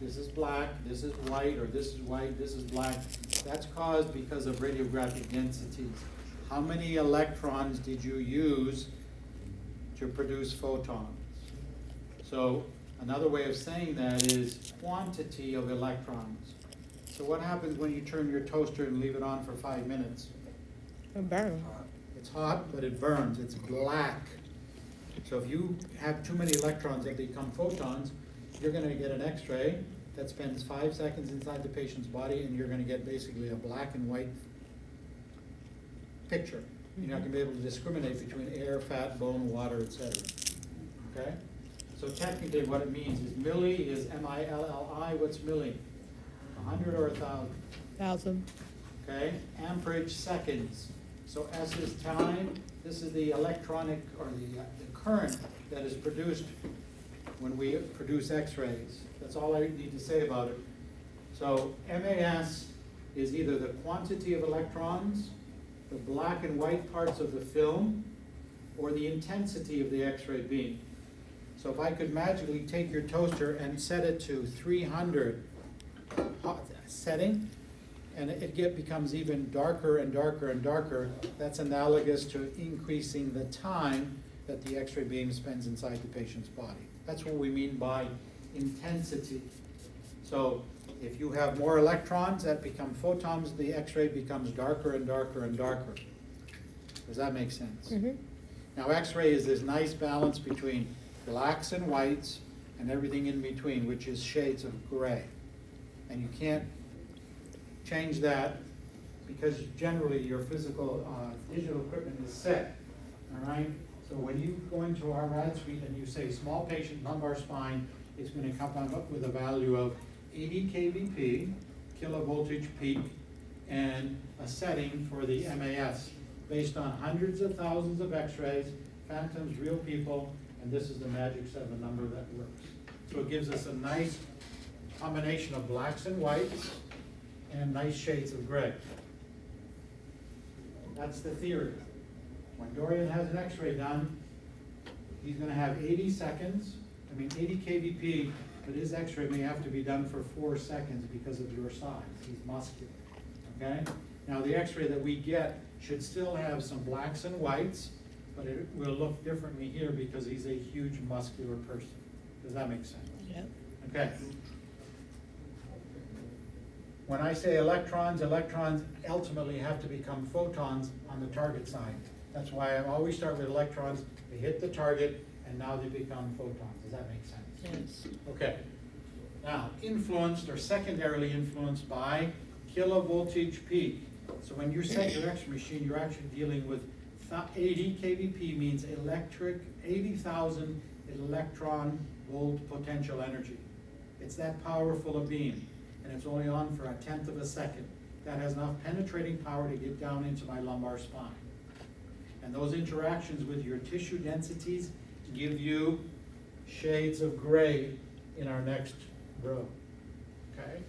this is black, this is white, or this is white, this is black. That's caused because of radiographic densities. How many electrons did you use to produce photons? So another way of saying that is quantity of electrons. So what happens when you turn your toaster and leave it on for 5 minutes? It burns. It's hot, but it burns, it's black. So if you have too many electrons that become photons, you're gonna get an X-ray that spends 5 seconds inside the patient's body, and you're gonna get basically a black and white picture. You're not gonna be able to discriminate between air, fat, bone, water, etc. Okay? So technically what it means is milli is M-I-L-L-I, what's milli? 100 or 1,000? 1,000. Okay, amperage seconds. So S is time, this is the electronic or the current that is produced when we produce X-rays. That's all I need to say about it. So MAS is either the quantity of electrons, the black and white parts of the film, or the intensity of the X-ray beam. So if I could magically take your toaster and set it to 300 hot setting, and it becomes even darker and darker and darker, that's analogous to increasing the time that the X-ray beam spends inside the patient's body. That's what we mean by intensity. So if you have more electrons that become photons, the X-ray becomes darker and darker and darker. Does that make sense? Mm-hmm. Now X-ray is this nice balance between blacks and whites and everything in between, which is shades of gray. And you can't change that because generally your physical digital equipment is set, all right? So when you go into our rad suite and you say small patient lumbar spine, it's going to come up with a value of 80 kVp, kilovoltage peak, and a setting for the MAS based on hundreds of thousands of X-rays, phantoms, real people, and this is the magic 7 number that works. So it gives us a nice combination of blacks and whites and nice shades of gray. That's the theory. When Dorian has an X-ray done, he's going to have 80 seconds, 80 kVp, but his X-ray may have to be done for 4 seconds because of your size. He's muscular, okay? Now the X-ray that we get should still have some blacks and whites, but it will look differently here because he's a huge muscular person. Does that make sense? Yep. Okay. When I say electrons, electrons ultimately have to become photons on the target side. That's why I always start with electrons. They hit the target, and now they become photons. Does that make sense? Yes. Okay. Now, influenced or secondarily influenced by kilovoltage peak. So when you set your X-ray machine, you're actually dealing with 80 kVp means 80,000 electron volt potential energy. It's that powerful a beam, and it's only on for 1/10 of a second. That has enough penetrating power to get down into my lumbar spine. And those interactions with your tissue densities give you shades of gray in our next row, okay?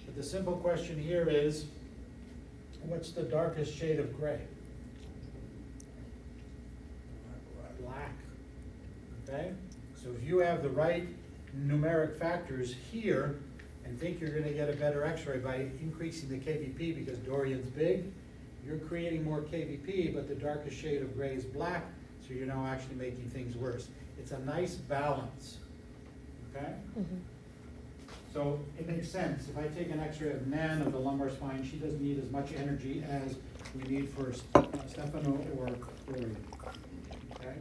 But the simple question here is, what's the darkest shade of gray? Black, okay? So if you have the right numeric factors here and think you're gonna get a better X-ray by increasing the kVp because Dorian's big, you're creating more kVp, but the darkest shade of gray is black, so you're now actually making things worse. It's a nice balance, okay? Mm-hmm. So it makes sense. If I take an X-ray of Nan of the lumbar spine, she doesn't need as much energy as we need for Stefano or Dorian, okay?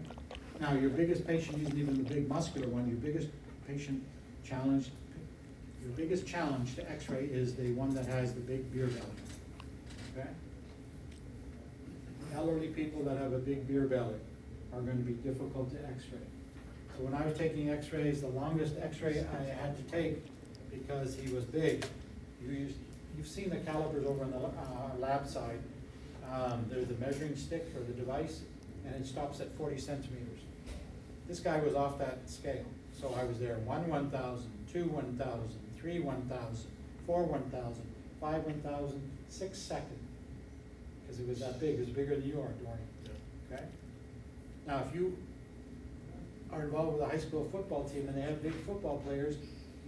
Now, your biggest patient isn't even the big muscular one. Your biggest patient challenge, your biggest challenge to X-ray is the one that has the big beer belly, okay? Elderly people that have a big beer belly are going to be difficult to X-ray. So when I was taking X-rays, the longest X-ray I had to take because he was big. You've seen the calipers over on the lab side. There's a measuring stick or the device, and it stops at 40 centimeters. This guy was off that scale. So I was there 1 1,000, 2 1,000, 3 1,000, 4 1,000, 5 1,000, 6 seconds. Because it was that big. It was bigger than you are, Dorian. Okay? Now, if you are involved with a high school football team and they have big football players,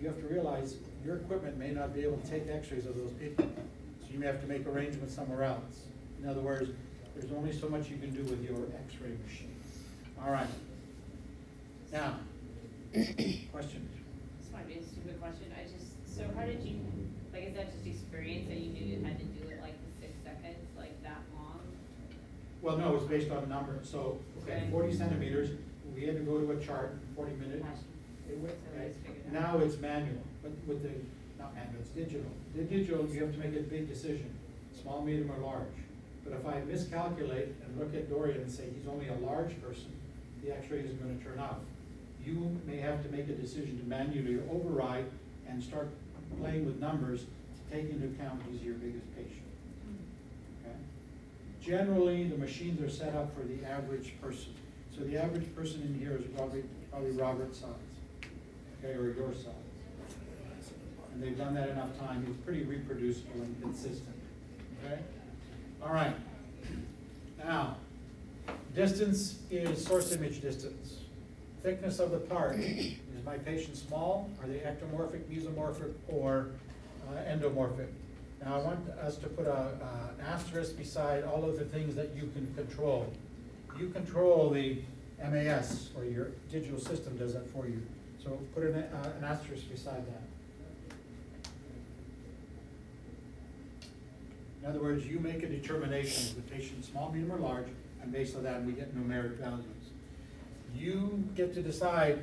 you have to realize your equipment may not be able to take x-rays of those people. So you may have to make arrangements somewhere else. In other words, there's only so much you can do with your x-ray machine. All right. Now, questions? This might be a stupid question, so how did you, like, is that just experience that you knew you had to do it like the 6 seconds, like that long? Well, no, it's based on numbers. So, okay, Okay. 40 centimeters, we had to go to a chart, 40 minutes. It went, So okay. it's figured out. Now it's manual, but with the, not manual, it's digital. The digital, you have to make a big decision, small, medium, or large. But if I miscalculate and look at Dorian and say he's only a large person, the x-ray isn't gonna turn out. You may have to make a decision to manually override and start playing with numbers to take into account he's your biggest patient. Okay? Generally, the machines are set up for the average person. So the average person in here is probably Robert's size, okay, or your size. And they've done that enough time, it's pretty reproducible and consistent, okay? All right. Now, distance is source image distance. Thickness of the part, is my patient small? Are they ectomorphic, mesomorphic, or endomorphic? Now, I want us to put an asterisk beside all of the things that you can control. You control the MAS, or your digital system does that for you. So put an asterisk beside that. In other words, you make a determination, is the patient small, medium, or large, and based on that, we get numeric values. You get to decide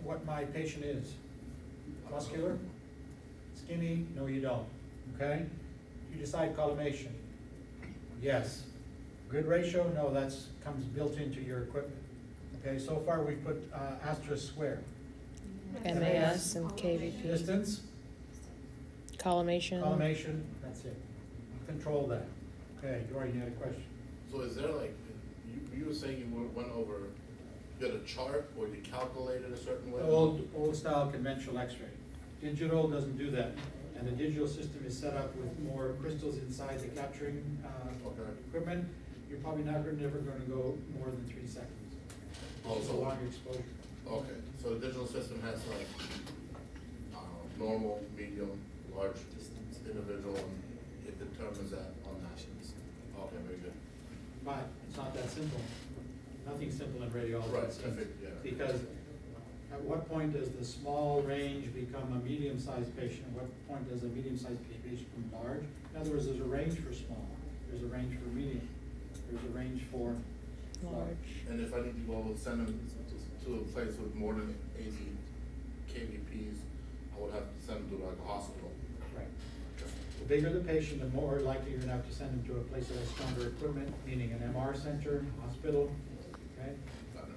what my patient is. Muscular? Skinny? No, you don't, okay? You decide collimation. Yes. Grid ratio? No, that's comes built into your equipment. Okay, so far we put asterisk square. MAS and KVP. Distance? Collimation. Collimation, that's it. Control that. Okay, Dorian, you had a question? So is there like, you were saying you went over, you got a chart or you calculated a certain way? Old style conventional x-ray. Digital doesn't do that. And the digital system is set up with more crystals inside the capturing Okay. equipment. You're probably never gonna go more than 3 seconds. Oh, It's a so- long exposure. Okay, so the digital system has like, normal, medium, large individual, and it determines that on that. Okay, very good. But it's not that simple. Nothing's simple in radiology. Right, it seems. I think, yeah. Because at what point does the small range become a medium-sized patient? At what point does a medium-sized patient become large? In other words, there's a range for small, there's a range for medium, there's a range for large. Large. And if I need to go send them to a place with more than 80 kVPs, I would have to send them to like a hospital. Right. The bigger the patient, the more likely you're gonna have to send them to a place that has stronger equipment, meaning an MR center, hospital, okay? Got it.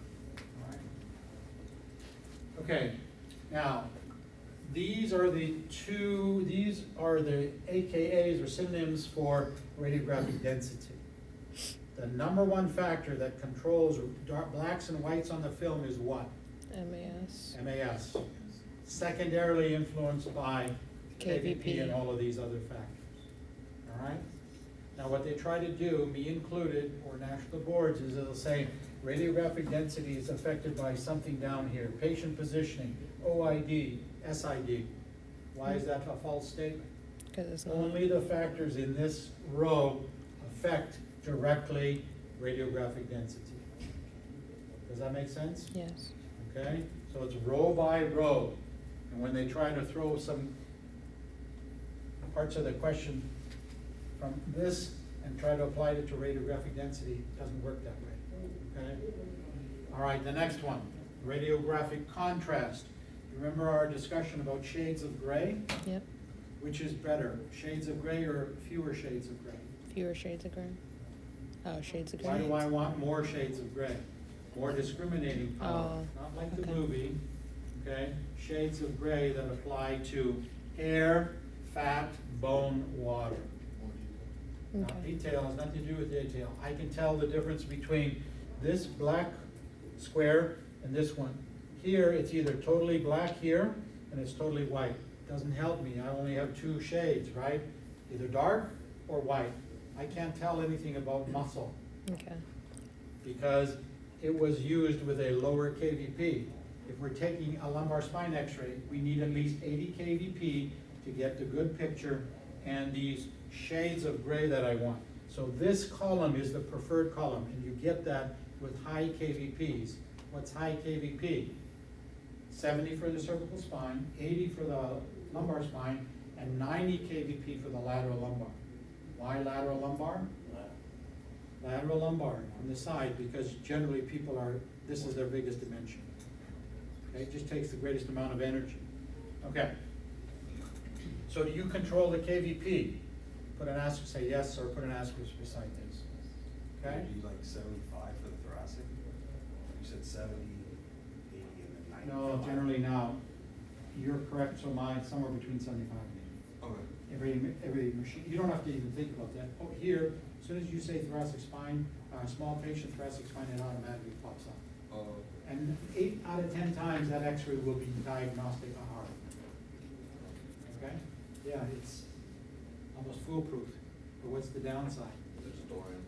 All right. Okay, now, these are the AKAs or synonyms for radiographic density. The number one factor that controls blacks and whites on the film is what? MAS. MAS. Secondarily influenced by KVP KVP. and all of these other factors. All right? Now, what they try to do, me included, or national boards, is they'll say radiographic density is affected by something down here, patient positioning, OID, SID. Why is that a false statement? Because it's not. Only the factors in this row affect directly radiographic density. Does that make sense? Yes. Okay, so it's row by row, and when they try to throw some parts of the question from this and try to apply it to radiographic density, it doesn't work that way, okay? All right, the next one, radiographic contrast. You remember our discussion about shades of gray? Yep. Which is better, shades of gray or fewer shades of gray? Fewer shades of gray. Oh, shades of gray. Why do I want more shades of gray? More discriminating power, Oh, not like the okay. movie, okay? Shades of gray that apply to hair, fat, bone, water. Now, Okay. detail has nothing to do with detail. I can tell the difference between this black square and this one. Here, it's either totally black here, and it's totally white. Doesn't help me, I only have 2 shades, right? Either dark or white. I can't tell anything about muscle, Okay. because it was used with a lower KVP. if we're taking a lumbar spine x-ray, we need at least 80 kVp to get the good picture and these shades of gray that I want. So this column is the preferred column, and you get that with high kVps. What's high kVp? 70 for the cervical spine, 80 for the lumbar spine, and 90 kVp for the lateral lumbar. Why lateral lumbar? Lateral lumbar on the side, because generally people are, this is their biggest dimension. Okay, it just takes the greatest amount of energy. Okay. So do you control the kVp? Put an asterisk, say yes, or put an asterisk beside this. Okay? Maybe like 75 for the thoracic? You said 70, 80, and then 90. No, generally now, you're correct, so mine, somewhere between 75 and 80. Okay. Every machine, you don't have to even think about that. Oh, here, as soon as you say thoracic spine, small patient thoracic spine, it automatically pops up. Oh. And 8 out of 10 times that x-ray will be diagnostic on heart. Okay? Yeah, it's almost foolproof, but what's the downside? There's Dorian.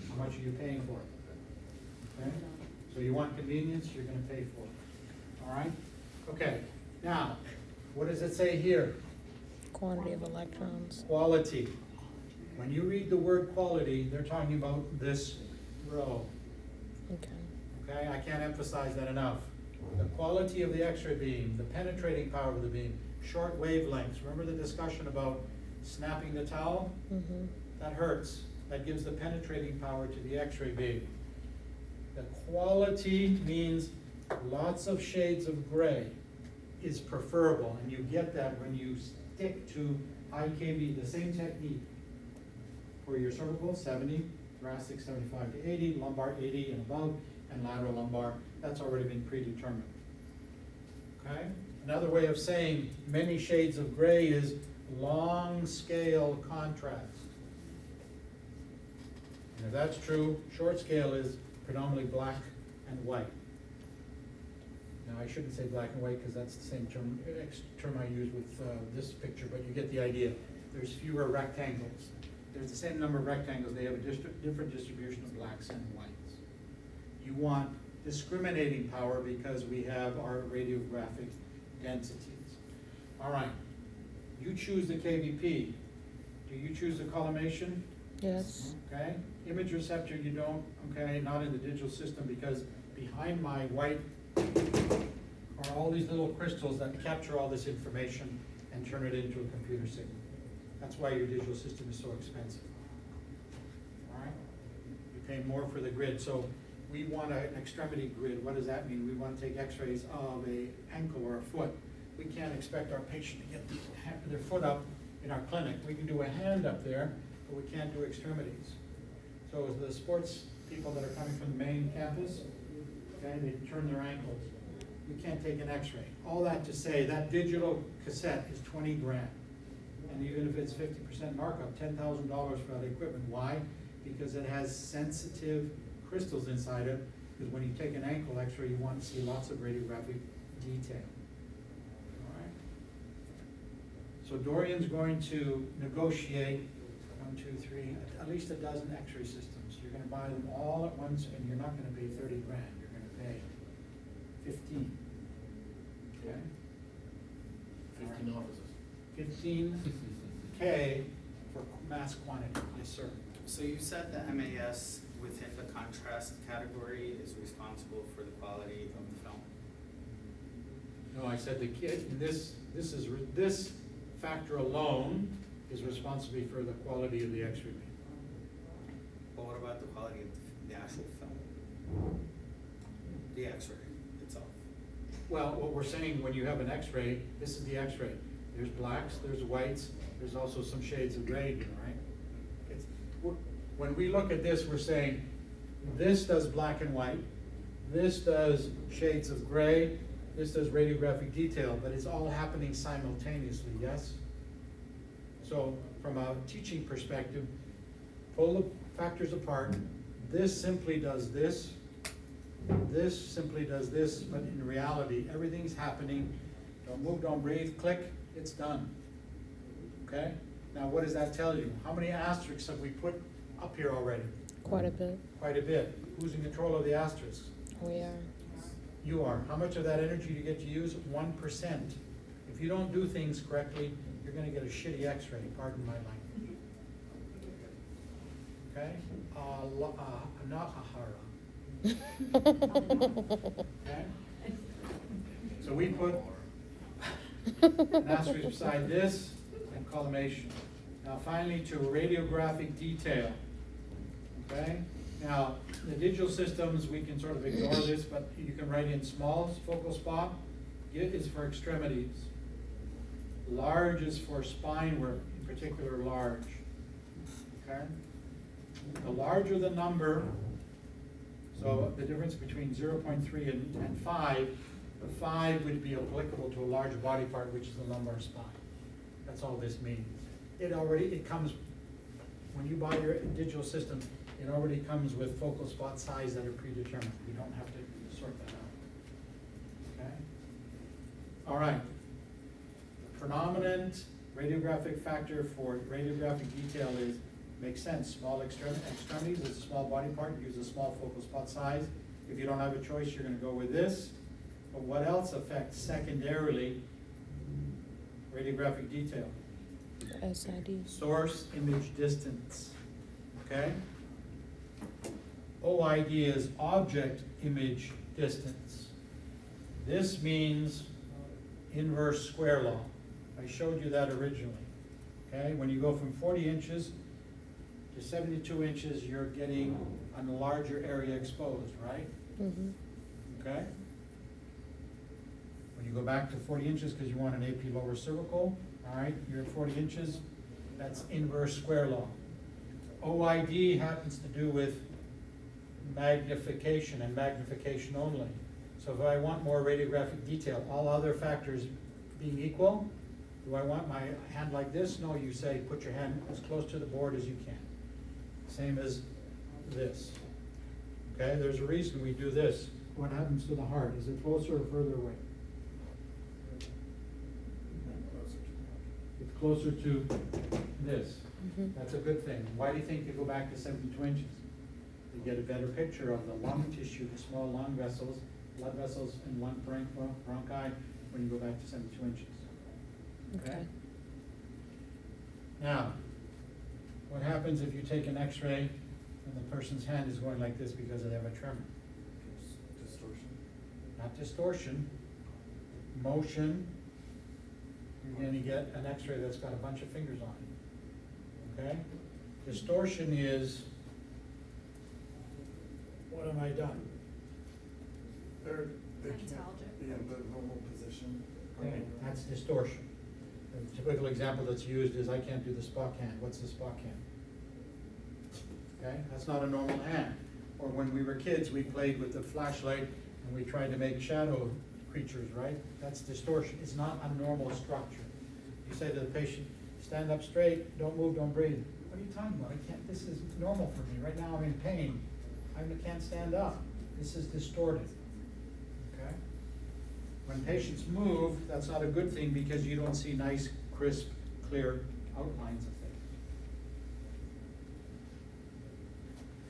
How much are you paying for it? Okay? So you want convenience, you're gonna pay for it. All right? Okay, now, what does it say here? Quantity of electrons. Quality. When you read the word quality, they're talking about this row. Okay. Okay, I can't emphasize that enough. The quality of the x-ray beam, the penetrating power of the beam, short wavelengths. Remember the discussion about snapping the towel? Mm-hmm. That hurts. That gives the penetrating power to the x-ray beam. The quality means lots of shades of gray is preferable, and you get that when you stick to high kV, the same technique for your cervical, 70, thoracic 75 to 80, lumbar 80 and above, and lateral lumbar. That's already been predetermined. Okay? Another way of saying many shades of gray is long scale contrast. And if that's true, short scale is predominantly black and white. Now, I shouldn't say black and white because that's the same term I use with this picture, but you get the idea. There's fewer rectangles. There's the same number of rectangles, they have a different distribution of blacks and whites. You want discriminating power because we have our radiographic densities. All right, you choose the KVP. Do you choose the collimation? Yes. Okay, image receptor you don't, okay, not in the digital system because behind my white are all these little crystals that capture all this information and turn it into a computer signal. That's why your digital system is so expensive. All right, you pay more for the grid. So we want an extremity grid. What does that mean? We want to take x-rays of an ankle or a foot. We can't expect our patient to get their foot up in our clinic. We can do a hand up there, but we can't do extremities. So the sports people that are coming from the main campus, okay, they turn their ankles. We can't take an x-ray. All that to say, that digital cassette is 20 grand. And even if it's 50% markup, $10,000 for that equipment. Why? Because it has sensitive crystals inside it. Because when you take an ankle x-ray, you want to see lots of radiographic detail. All right. So Dorian's going to negotiate 1, 2, 3, at least a dozen x-ray systems. You're going to buy them all at once, and you're not going to pay 30 grand. You're going to pay 15. Okay. 15 offices. 15K for mass quantity. Yes, sir. So you said the MAS within the contrast category is responsible for the quality of the film? No, I said the kid, this factor alone is responsible for the quality of the x-ray beam. But what about the quality of the actual film? The x-ray itself? Well, what we're saying, when you have an x-ray, this is the x-ray. There's blacks, there's whites, there's also some shades of gray here, right? When we look at this, we're saying, this does black and white, this does shades of gray, this does radiographic detail, but it's all happening simultaneously, yes? So from a teaching perspective, pull the factors apart. This simply does this simply does this, but in reality, everything's happening. Don't move, don't breathe, click, it's done. Okay? Now what does that tell you? How many asterisks have we put up here already? Quite a bit. Quite a bit. Who's in control of the asterisks? We are. You are. How much of that energy do you get to use? 1%. If you don't do things correctly, you're gonna get a shitty X-ray, pardon my language. Okay? Anahara. Okay? So we put an asterisk beside this and collimation. Now finally to radiographic detail. Okay? Now, the digital systems, we can sort of ignore this, but you can write in small focal spot. It is for extremities. Large is for spine work, in particular large. Okay? The larger the number, so the difference between 0.3 and 5, the 5 would be applicable to a large body part, which is the lumbar spine. That's all this means. It comes, when you buy your digital system, it already comes with focal spot size that are predetermined. You don't have to sort that out. Okay? All right. The predominant radiographic factor for radiographic detail is, makes sense, small extremities, it's a small body part, use a small focal spot size. If you don't have a choice, you're gonna go with this. But what else affects secondarily radiographic detail? SID. Source image distance, okay? OID is object image distance. This means inverse square law. I showed you that originally, okay? When you go from 40 inches to 72 inches, you're getting a larger area exposed, right? Mm-hmm. Okay? When you go back to 40 inches because you want an AP lower cervical, all right, you're at 40 inches, that's inverse square law. OID happens to do with magnification and magnification only. So if I want more radiographic detail, all other factors being equal, do I want my hand like this? No, you say put your hand as close to the board as you can. Same as this. Okay, there's a reason we do this. What happens to the heart? Is it closer or further away? It's closer to this. Mhm. That's a good thing. Why do you think you go back to 72 inches? You get a better picture of the lung tissue, the small lung vessels, blood vessels, and lung bronchi when you go back to 72 inches. Okay. Now, what happens if you take an X-ray and the person's hand is going like this because they have a tremor? Distortion. Not distortion, motion. You're gonna get an X-ray that's got a bunch of fingers on it, okay? Distortion is, what have I done? They can't be in the normal position. Okay, that's distortion. A typical example that's used is I can't do the Spock hand. What's the Spock hand? Okay, that's not a normal hand. Or when we were kids, we played with the flashlight and we tried to make shadow creatures, right? That's distortion. It's not a normal structure. You say to the patient, stand up straight, don't move, don't breathe. What are you talking about? I can't, this is normal for me. Right now I'm in pain. I can't stand up. This is distorted. Okay? When patients move, that's not a good thing because you don't see nice, crisp, clear outlines of things.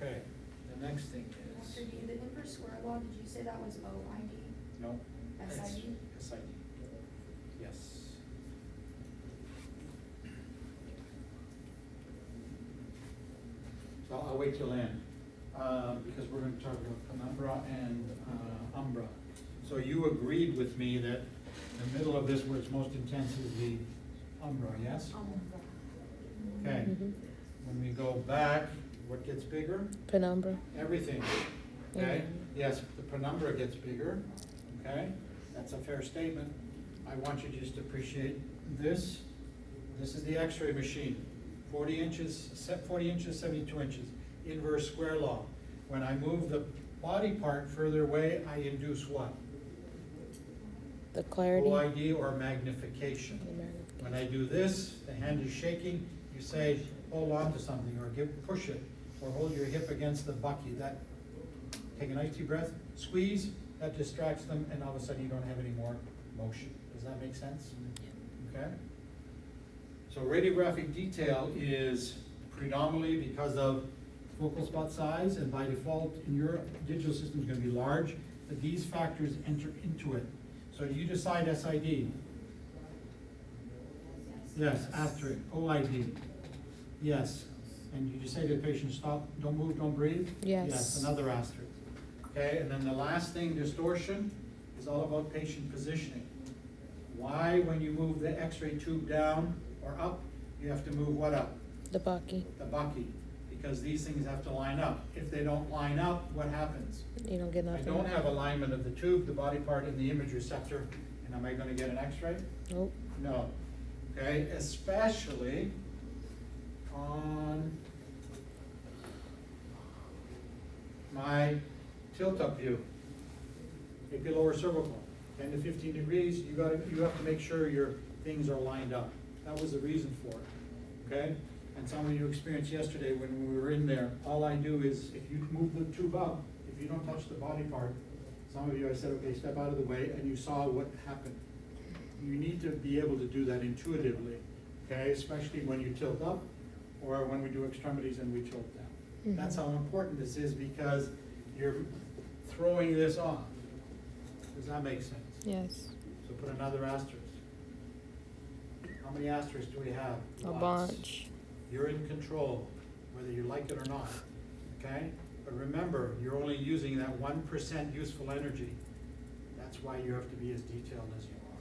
Okay, the next thing is. Dr. D, the inverse square law, did you say that was OID? No. SID? SID. Yes. So I'll wait till end, because we're gonna talk about penumbra and umbra. So you agreed with me that the middle of this where it's most intense is the umbra, yes? Okay. Mhm. When we go back, what gets bigger? Penumbra. Everything, okay? Mhm. Yes, the penumbra gets bigger, okay? That's a fair statement. I want you just to appreciate this. This is the X-ray machine. 40 inches, 72 inches, inverse square law. When I move the body part further away, I induce what? The clarity. OID or magnification. The magnification. When I do this, the hand is shaking, you say, hold on to something, or push it, or hold your hip against the bucky. That, take a nice deep breath, squeeze, that distracts them, and all of a sudden you don't have any more motion. Does that make sense? Okay? So radiographic detail is predominantly because of focal spot size, and by default, in your digital system is gonna be large. that these factors enter into it. So do you decide SID? Yes, asterisk, OID, yes. And did you say to the patient, stop, don't move, don't breathe? Yes. Yes, another asterisk. Okay, and then the last thing, distortion, is all about patient positioning. Why, when you move the X-ray tube down or up, you have to move what up? The bucky. The bucky, because these things have to line up. If they don't line up, what happens? You don't get I nothing. don't have alignment of the tube, the body part, and the image receptor, and am I gonna get an X-ray? Nope. No, okay, especially on my tilt-up view. Take your lower cervical, 10 to 15 degrees, you have to make sure your things are lined up. That was the reason for it, okay? And some of you experienced yesterday when we were in there, all I do is, if you move the tube up, if you don't touch the body part, some of you, I said, okay, step out of the way, and you saw what happened. You need to be able to do that intuitively, okay, especially when you tilt up or when we do extremities and we tilt down. That's how important this is because you're throwing this off. Does that make sense? Yes. So put another asterisk. How many asterisks do we have? A Lots. bunch. You're in control, whether you like it or not, okay? But remember, you're only using that 1% useful energy. That's why you have to be as detailed as you are,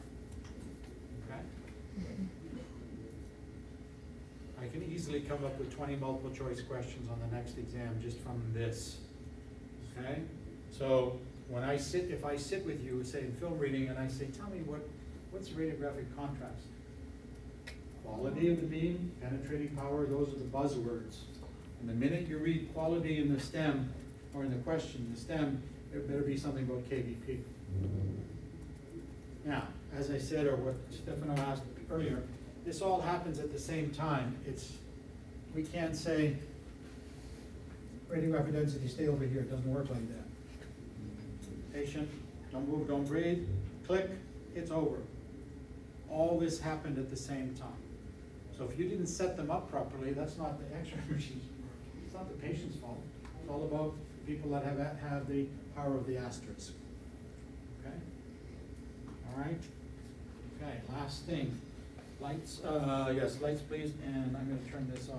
okay? I can easily come up with 20 multiple choice questions on the next exam just from this, okay? So when I sit, if I sit with you, say in film reading, and I say, tell me what's radiographic contrast? Quality of the beam, penetrating power, those are the buzzwords. And the minute you read quality in the STEM, or in the question, the STEM, there better be something about KVP. Now, as I said, or what Stefano asked earlier, this all happens at the same time. We can't say, radiographic density, stay over here, it doesn't work like that. Patient, don't move, don't breathe, click, it's over. All this happened at the same time. So if you didn't set them up properly, that's not the X-ray machine's, it's not the patient's fault. It's all about people that have the power of the asterisk. Okay? All right? Okay, last thing. Lights, yes, lights please, and I'm gonna turn this off.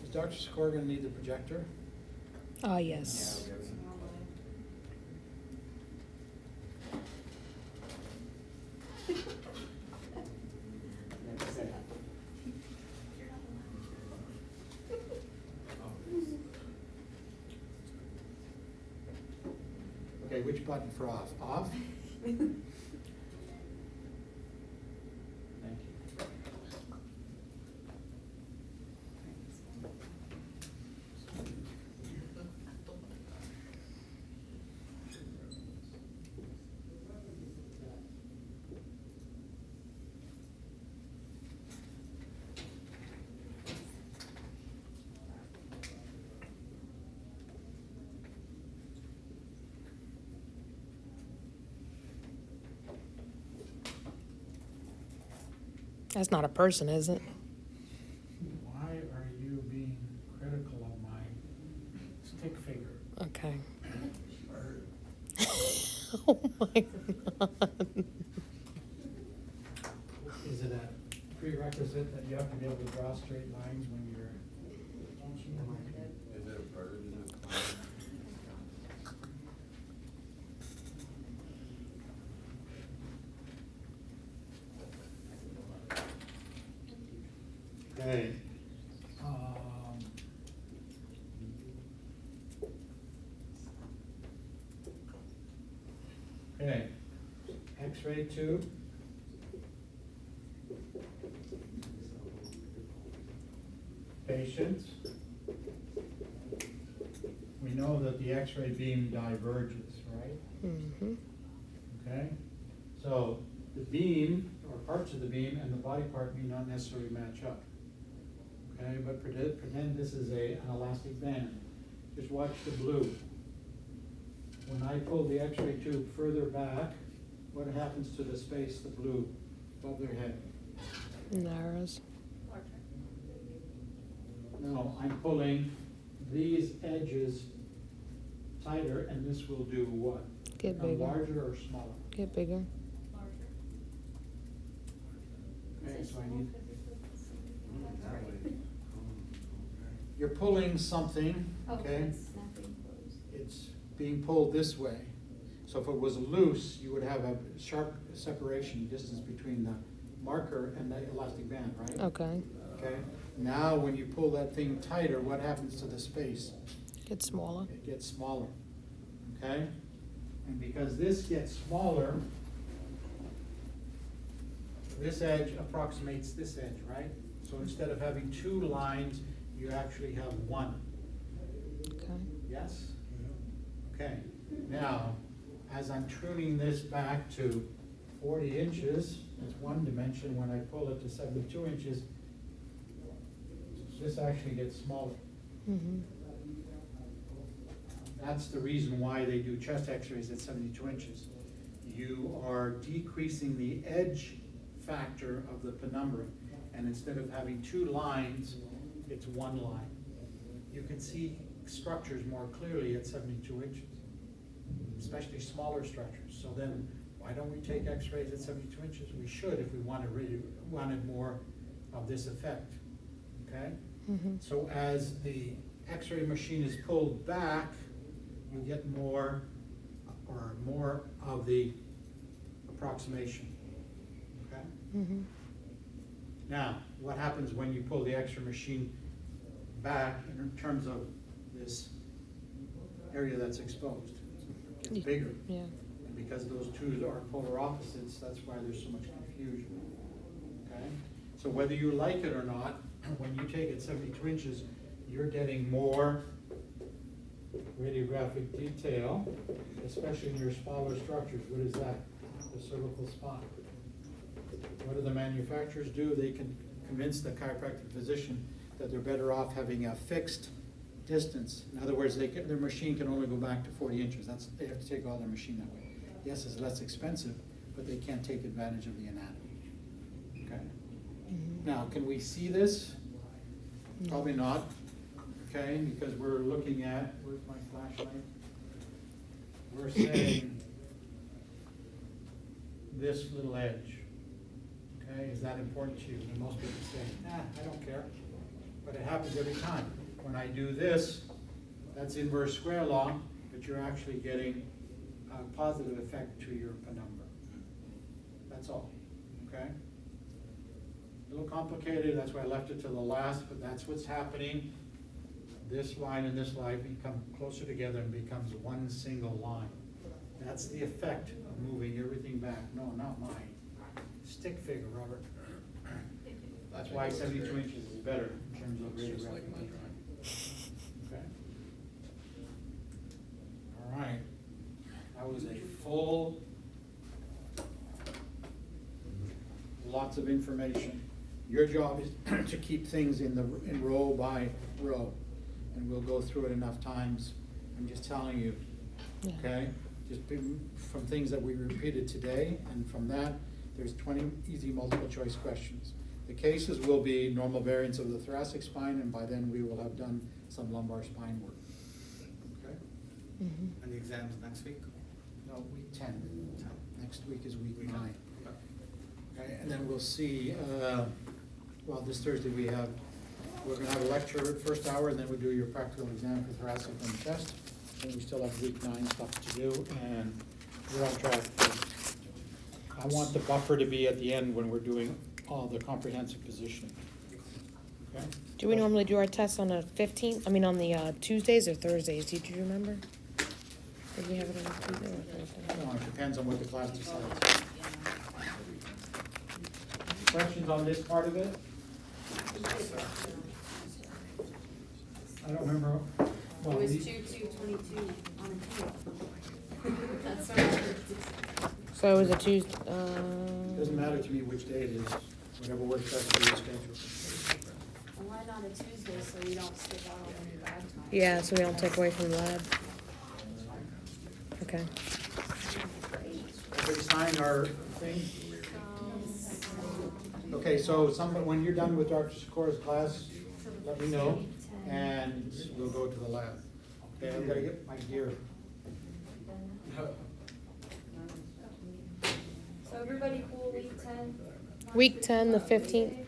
Is Dr. Sikora gonna need the projector? Ah, yes. Okay. Okay, which button for off? Off? Thank you. That's not a person, is it? Why are you being critical of my stick figure? Okay. Oh my God. Is it a prerequisite that you have to be able to draw straight lines when you're? Is it a bird? Is it a cloud? Okay. Okay, X-ray tube. Patient. We know that the X-ray beam diverges, right? Mm-hmm. Okay, so the beam, or parts of the beam, and the body part may not necessarily match up. Okay, but pretend this is an elastic band. Just watch the blue. When I pull the X-ray tube further back, what happens to the space, the blue, above their head? Narrows. No, I'm pulling these edges tighter, and this will do what? Get Become bigger. larger or smaller? Get bigger. Okay, so I need, That way. you're pulling something, Oh, okay? it's snapping closed. It's being pulled this way. So if it was loose, you would have a sharp separation distance between the marker and the elastic band, right? Okay. Okay, now when you pull that thing tighter, what happens to the space? Get smaller. It gets smaller, okay? And because this gets smaller, this edge approximates this edge, right? So instead of having two lines, you actually have one, Okay. yes? Okay, now, as I'm tuning this back to 40 inches, that's one dimension, when I pull it to 72 inches, this actually gets smaller. Mm-hmm. That's the reason why they do chest x-rays at 72 inches. You are decreasing the edge factor of the penumbra, and instead of having two lines, it's one line. You can see structures more clearly at 72 inches, especially smaller structures. So then, why don't we take x-rays at 72 inches? We should if we wanted more of this effect, okay? Mm-hmm. So as the x-ray machine is pulled back, you get more of the approximation, okay? Mm-hmm. Now, what happens when you pull the x-ray machine back in terms of this area that's exposed? It gets bigger. Yeah. And because those two are polar opposites, that's why there's so much confusion, okay? So whether you like it or not, when you take it 72 inches, you're getting more radiographic detail, especially in your smaller structures. What is that? The cervical spine. What do the manufacturers do? They can convince the chiropractic physician that they're better off having a fixed distance. In other words, their machine can only go back to 40 inches. They have to take all their machine that way. Yes, it's less expensive, but they can't take advantage of the anatomy. Okay? Mm-hmm. Now, can we see this? No. Probably not, okay, because we're looking at, where's my flashlight? We're saying this little edge, okay? Is that important to you? And most people say, nah, I don't care. But it happens every time. When I do this, that's inverse square law, but you're actually getting a positive effect to your penumbra. That's all, okay? A little complicated, that's why I left it to the last, but that's what's happening. This line and this line become closer together and becomes one single line. That's the effect of moving everything back. No, not mine. Stick figure, Robert. That's why 72 inches is better in terms of radiographic. Okay. All right. That was a full, lots of information. Your job is to keep things in row by row, and we'll go through it enough times. I'm just telling you, Yeah. okay? Just from things that we repeated today, and from that, there's 20 easy multiple choice questions. The cases will be normal variants of the thoracic spine, and by then we will have done some lumbar spine work. Okay? Mm-hmm. And the exams next week? No, week 10. Next week is week Week 9. nine. Okay, and then we'll see, well, this Thursday we're gonna have a lecture first hour, and then we'll do your practical exam for thoracic and chest. And we still have week 9 stuff to do, and we're on track. I want the buffer to be at the end when we're doing all the comprehensive positioning. Okay? Do we normally do our tests on the 15th? I mean, on the Tuesdays or Thursdays? Did you remember? Did we have it on Tuesday or Thursday? No, it depends on what the class decides. Questions on this part of it? I don't remember. Well, It was the- 2/2/22 on a two. That's what I heard. So it was a Tuesday, Doesn't matter to me which day it is, whatever works best for your schedule. And why not a Tuesday, so you don't skip out on any bad times? yeah, so we don't take away from the lab. Okay. Everybody sign our thing? Okay, so when you're done with Dr. Sikора's class, let me know. and we'll go to the lab. Okay, I've gotta get my gear. So everybody cool, week 10? Week 10, the 15th.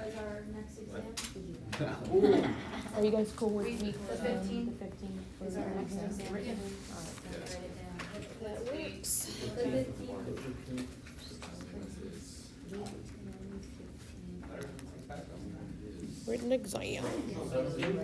As our next exam? Are you guys cool with Week week the 15th? The 15th Is our next exam? Written? Write it down. That works. The 15th. Written exam.